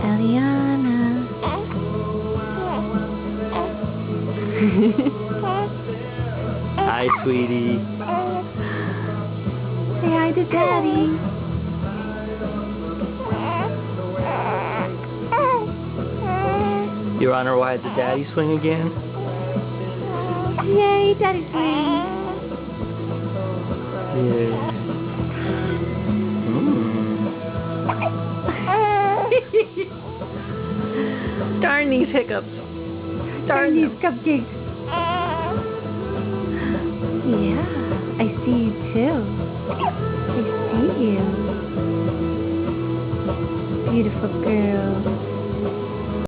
Eliana. Hi, sweetie. Say hi to Daddy. Your Honor, why did the daddy swing again? Yay, Daddy swing. Yeah. Darn these hiccups. Darn these cupcakes. Yeah, I see you too. I see you. Beautiful girl.